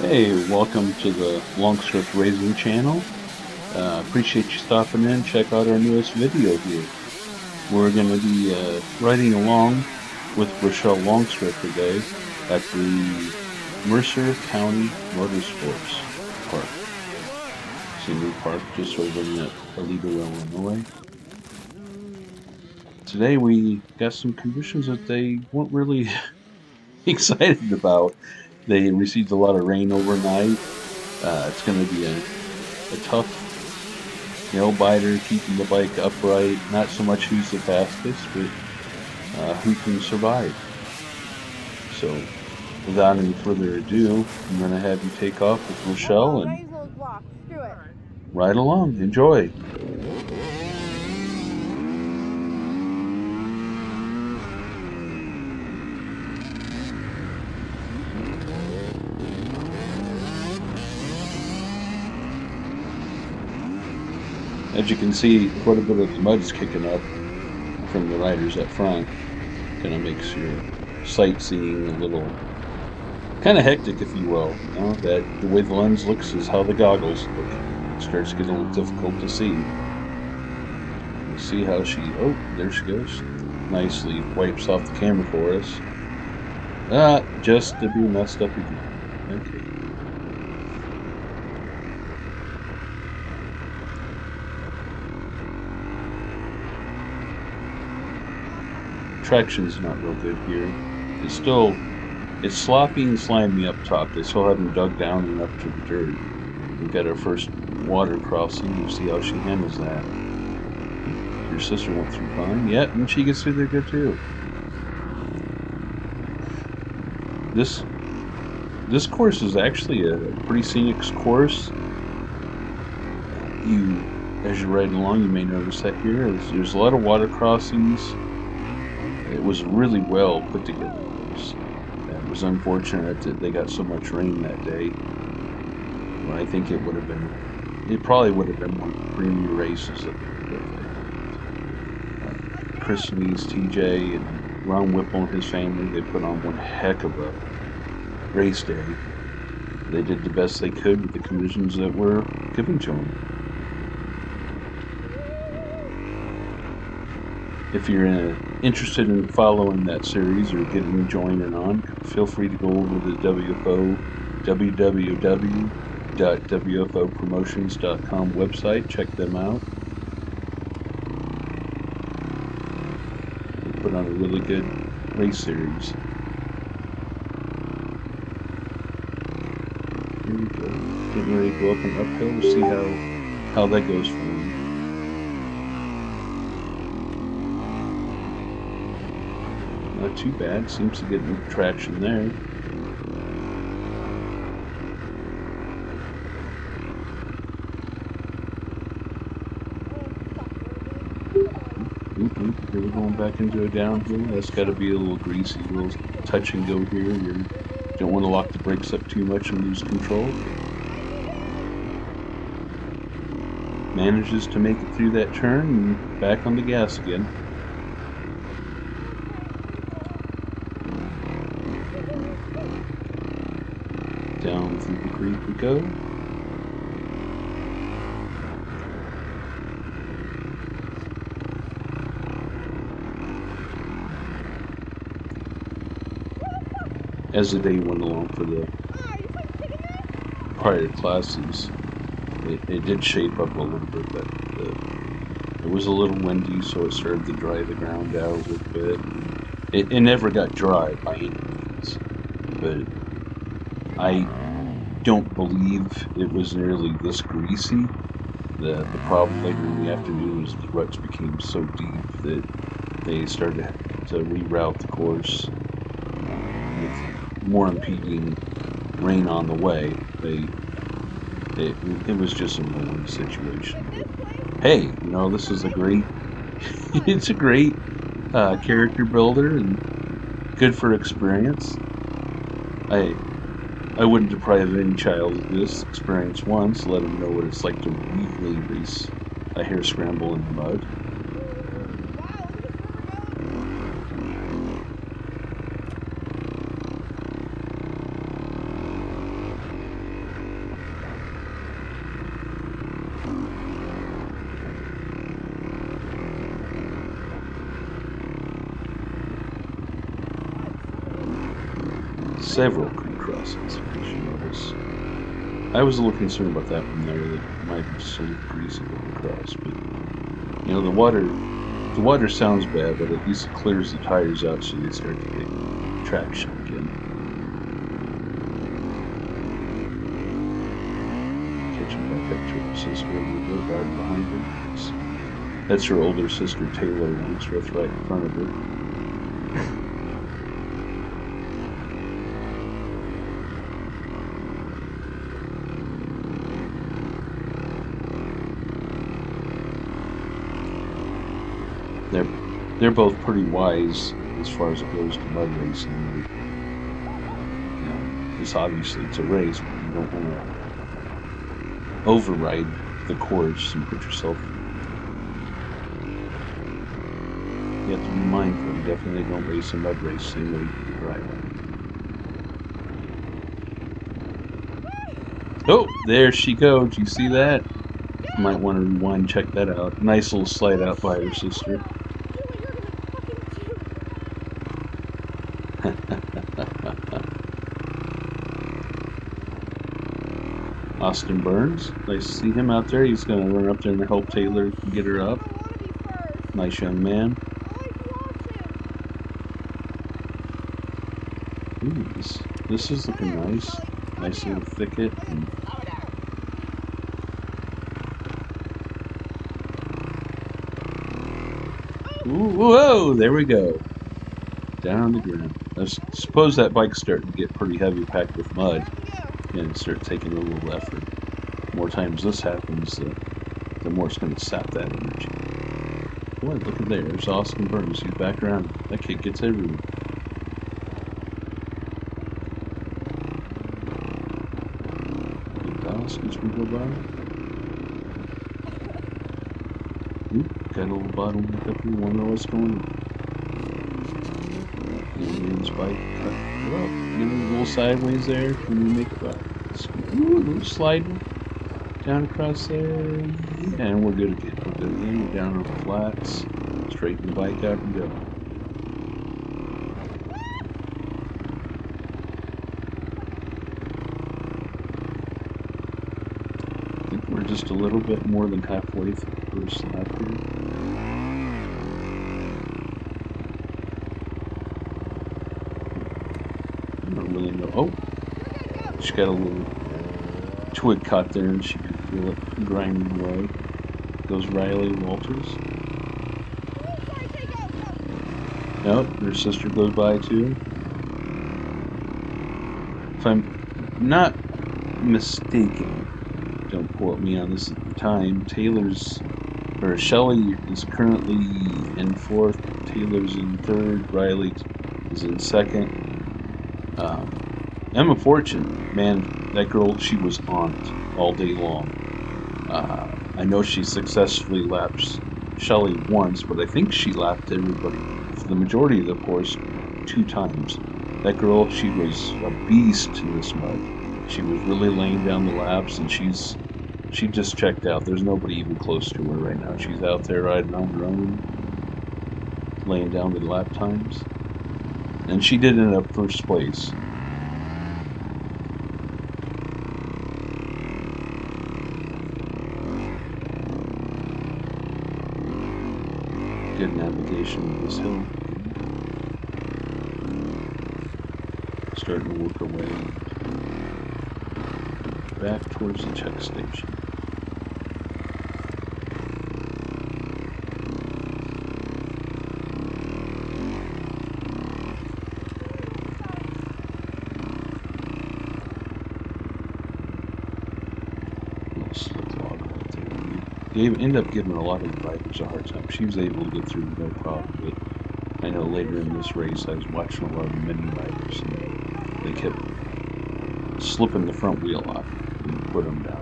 Hey, welcome to the Longstreth Racing channel. Appreciate you stopping in. Check out our newest video here. We're going to be riding along with Rochelle Longstreth today at the Mercer County Motorsports Park. It's a new park just over in Aledo, Illinois. Today we got some conditions that they weren't really excited about. They received a lot of rain overnight. It's going to be a tough nail biter, keeping the bike upright. Not so much who's the fastest, but who can survive. So, without any further ado, I'm going to have you take off with Rochelle and ride along. Enjoy. As you can see, quite a bit of the mud is kicking up from the riders up front. Kind of makes your sightseeing a little kind of hectic, if you will. You know, that the way the lens looks is how the goggles look. It starts to get a little difficult to see. You see how she, oh, there she goes. Nicely wipes off the camera for us. Just to be messed up again. Okay. Traction's not real good here. It's sloppy and slimy up top. They still haven't dug down and up to the dirt. We've got our first water crossing. We'll see how she handles that. Your sister went through fine. Yeah, and she gets through there good too. This course is actually a pretty scenic course. As you're riding along, you may notice that here there's a lot of water crossings. It was really well put together. It was unfortunate that they got so much rain that day. But I think it probably would have been one of the premier races that they Chris Lee's TJ and Ron Whipple and his family, they put on one heck of a race day. They did the best they could with the conditions that were given to them. If you're interested in following that series or getting joining on, feel free to go over to www.wfopromotions.com website. Check them out. They put on a really good race series. Here we go. Getting ready to go up an uphill. We'll see how that goes for them. Not too bad. Seems to get traction there. Here we're going back into a downhill. That's got to be a little greasy, a little touch and go here. You don't want to lock the brakes up too much and lose control. Manages to make it through that turn and back on the gas again. Down through the creek we go. As the day went along for the prior classes, it did shape up a little bit, but it was a little windy, so it started to dry the ground out a little bit. It never got dry by any means, but I don't believe it was nearly this greasy. The problem later in the afternoon was the ruts became so deep that they started to reroute the course with more impeding rain on the way. It was just a no-win situation. Hey, this is it's a great character builder and good for experience. I wouldn't deprive any child of this experience once, let them know what it's like to really race a hare scramble in the mud. several creek crossings. I was a little concerned about that one there. That it might be just a little greasy going across, but you know, the water sounds bad, but at least it clears the tires out so they start to get traction again. Catching back up to her sister a little bit, right behind her. That's her older sister, Taylor Longstreth, right in front of her. They're both pretty wise as far as it goes to mud racing. You know, it's obviously it's a race, but you don't want to override the course and put yourself. You have to be mindful. You definitely don't race a mud race same way you drive it. Oh, there she goes. You see that? You might want to rewind and check that out. Nice little slide out by her sister. Austin Burns. Nice to see him out there. He's going to run up there and help Taylor get her up. Nice young man. Ooh, this is looking nice. Nice little thicket. And ooh, whoa, there we go. Down on the ground. I suppose that bike's starting to get pretty heavy packed with mud. And start taking a little effort. The more times this happens, the more it's going to sap that energy. Boy, look at there. There's Austin Burns. He's back around. That kid gets everywhere. As we go by. Oop, got a little bottleneck up here. Wonder what's going on. Man's bike cut. Well, get a little sideways there. Can we make it back? Ooh, a little sliding down across there. And we're good again. We're good again. We're down on the flats. Straighten the bike out and go. We're just a little bit more than halfway through the first lap here. I don't really know. Oh, she got a little twig caught there and she could feel it grinding away. Goes Riley Walters. Nope, her sister goes by too. If I'm not mistaken, don't quote me on this at the time, Shelley is currently in 4th, Taylor's in 3rd, Riley is in 2nd. Emma Fortune, man, that girl, she was on it all day long. I know she successfully lapped Shelley once, but I think she lapped everybody, for the majority of the course, 2 times. That girl, she was a beast in this mud. She was really laying down the laps, and she just checked out. There's nobody even close to her right now. She's out there riding on her own, laying down the lap times. And she did end up 1st place. Good navigation of this hill. Starting to work our way back towards the check station. Little slick log right there. They end up giving a lot of drivers a hard time. She was able to get through no problem, but I know later in this race I was watching a lot of the mini riders and they kept slipping the front wheel off and put them down.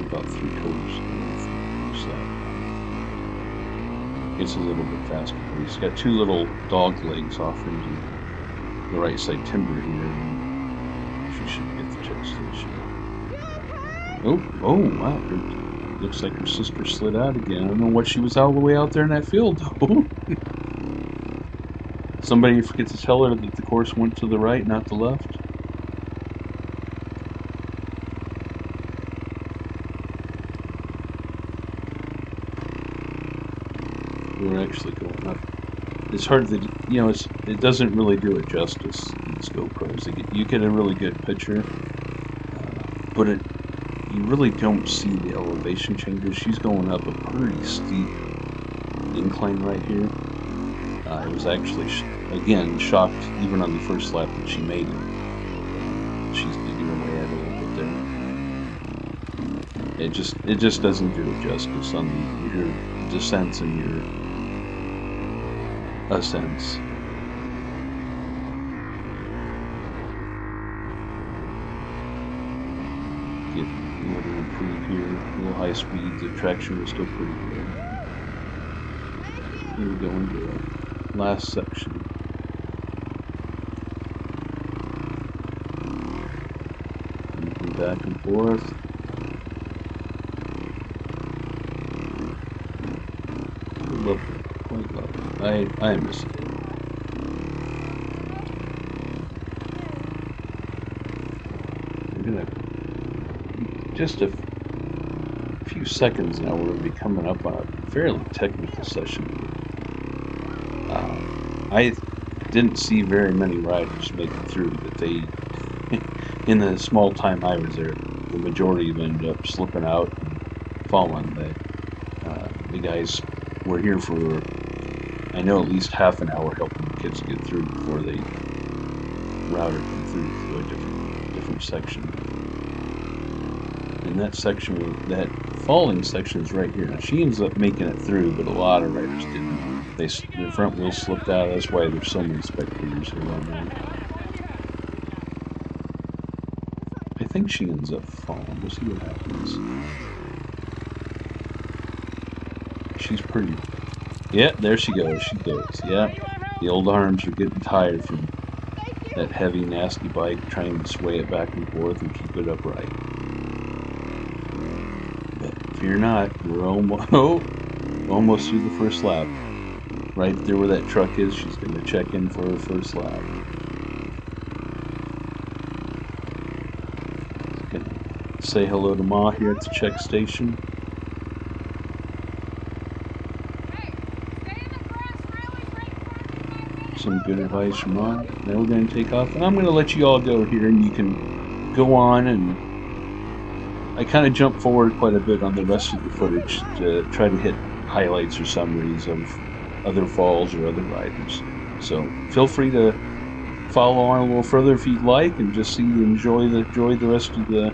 About 3/4 gets a little bit faster, but he's got 2 little dog legs off into the right side timber here. station, at the check station. Oh, wow. Looks like her sister slid out again. I don't know what she was all the way out there in that field, though. Somebody forget to tell her that the course went to the right, not the left. We're actually going up. It's hard to, it doesn't really do it justice, these GoPros. You get a really good picture, but you really don't see the elevation changes. She's going up a pretty steep incline right here. I was actually, again, shocked even on the first lap that she made it. She's digging away at it a little bit there. It just doesn't do it justice on your descents and your ascents. Get a little improve here, a little high speed. The traction was still pretty good. Here we go into the last section. Moving back and forth. Lovely, quite lovely. I miss it. We're gonna just a few seconds now. We're gonna be coming up on a fairly technical session. I didn't see very many riders make it through, but they, in the small time I was there, the majority of them ended up slipping out and falling. The guys were here for, I know, at least half an hour helping the kids get through before they routed them through a different section. And that section, that falling section is right here. Now, she ends up making it through, but a lot of riders didn't. Their front wheels slipped out. That's why there's so many spectators here right now. I think she ends up falling. We'll see what happens. She's pretty. Yeah, there she goes. She goes. Yeah, the old arms are getting tired from that heavy, nasty bike, trying to sway it back and forth and keep it upright. But fear not, we're almost through the first lap. Right there where that truck is, she's going to check in for her first lap. Say hello to Ma here at the check station. Some good advice from Ma. Now we're going to take off, and I'm going to let you all go here, and you can go on. And I kind of jumped forward quite a bit on the rest of the footage to try to hit highlights or summaries of other falls or other riders. So feel free to follow on a little further if you'd like, and just enjoy the rest of the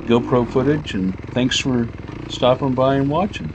GoPro footage. And thanks for stopping by and watching.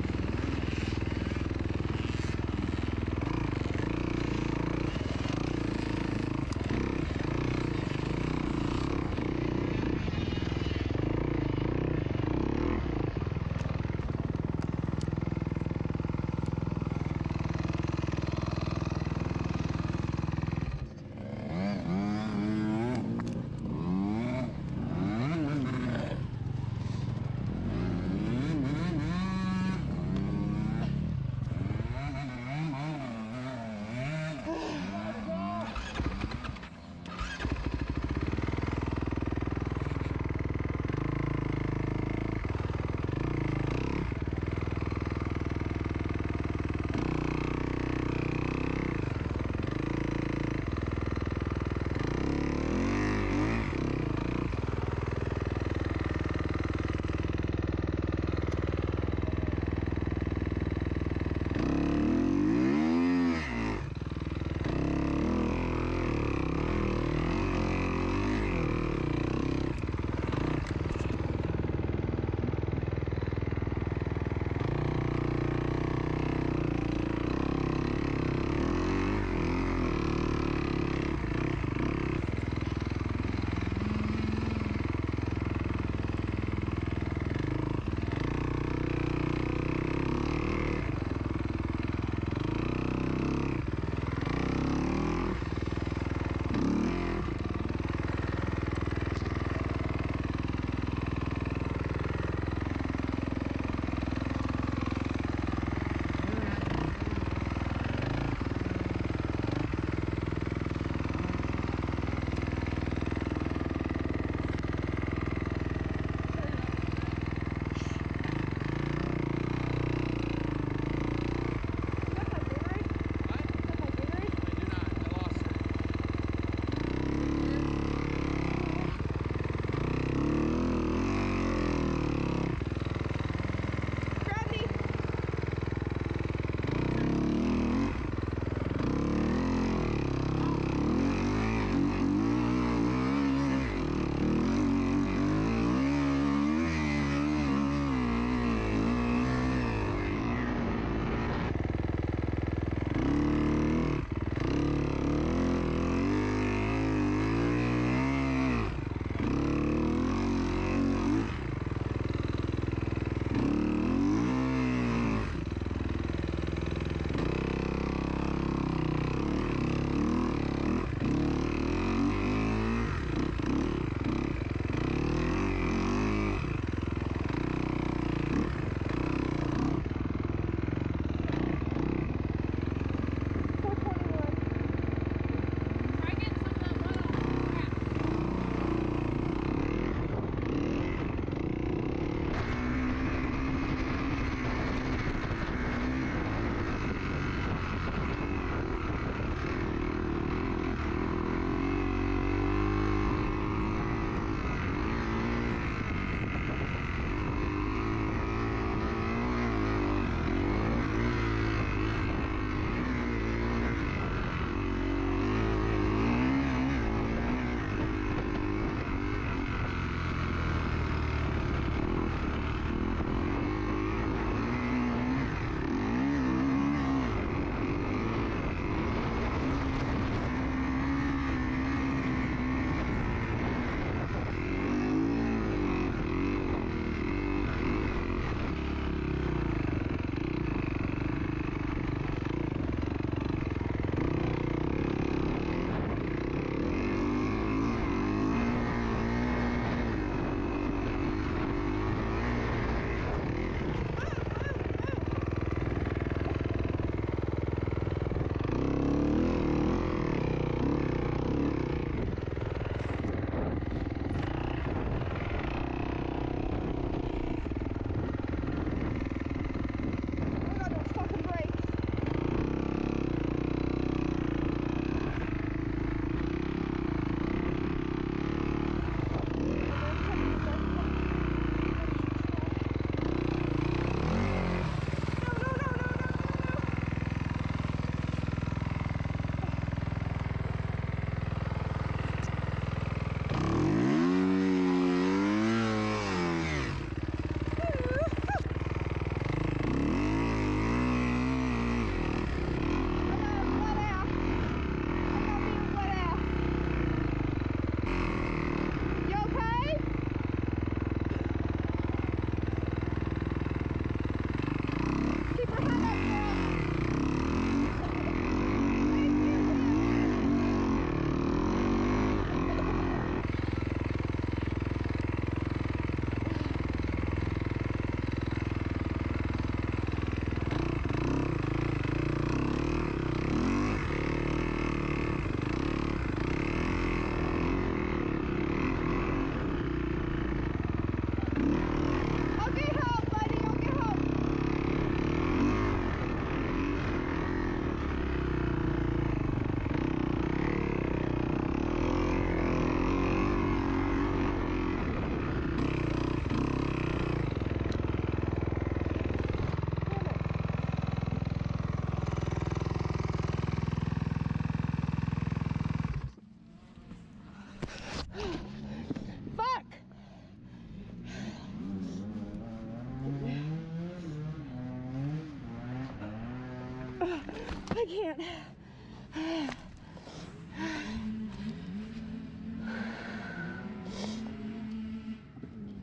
I can't.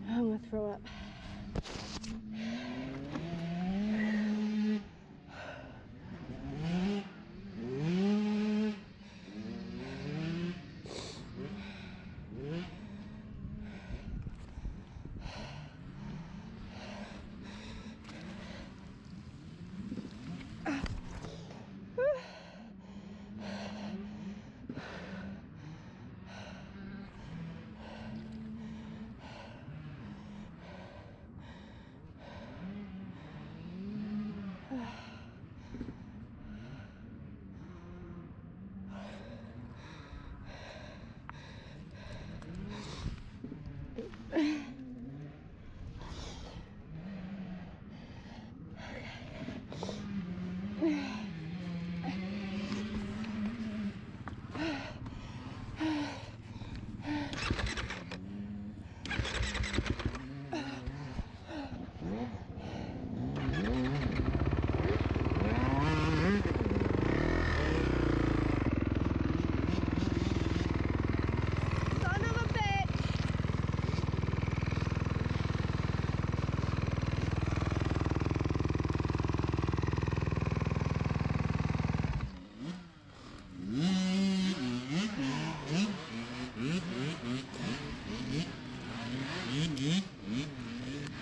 I'm gonna throw up.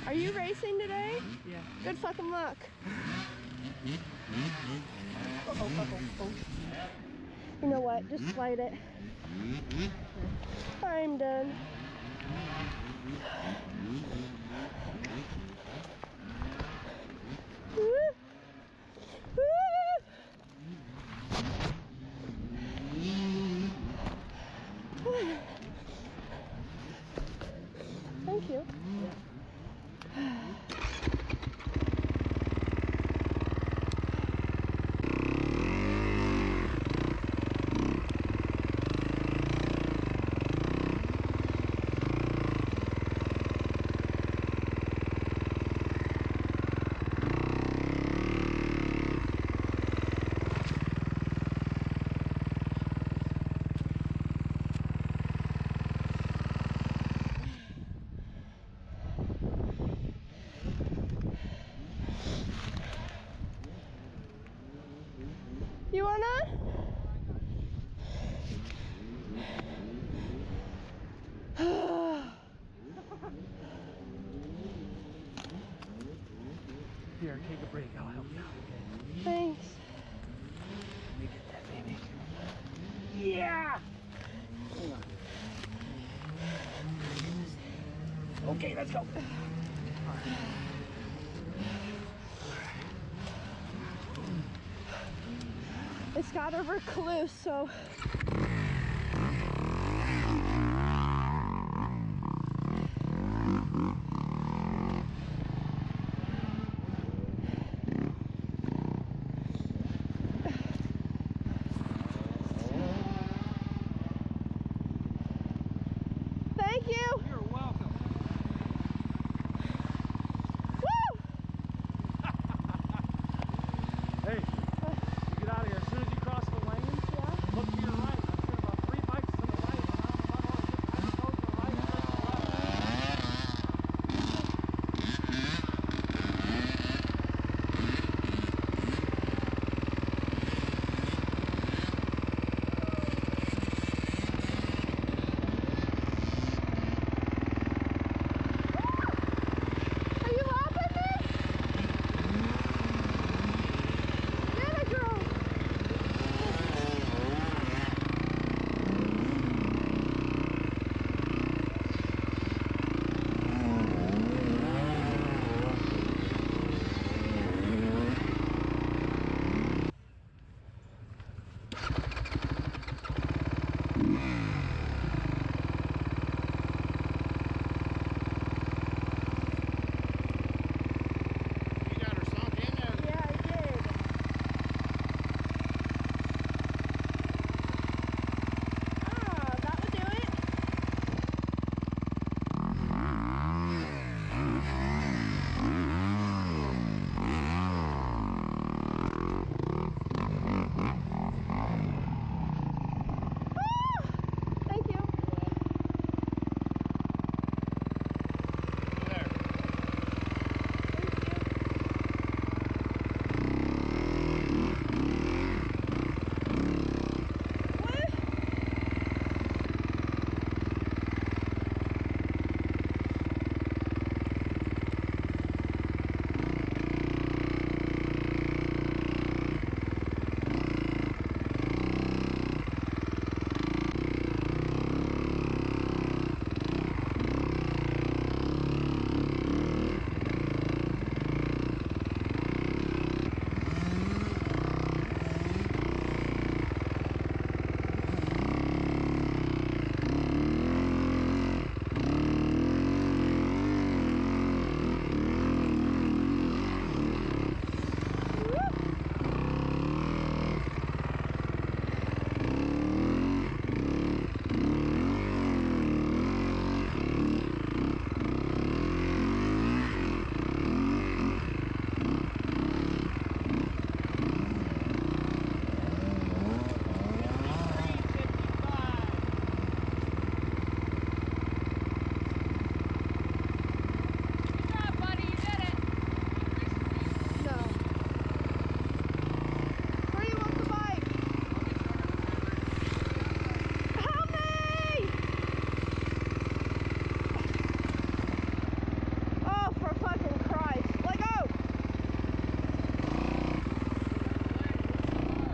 Are you racing today? Yeah. Good fucking luck. You know what? Just slide it. I'm done. Thank you. You wanna? Here, take a break. I'll help you. Okay. Thanks. Let me get that baby. Yeah! Hang on. Okay, let's go. It's got a recluse, so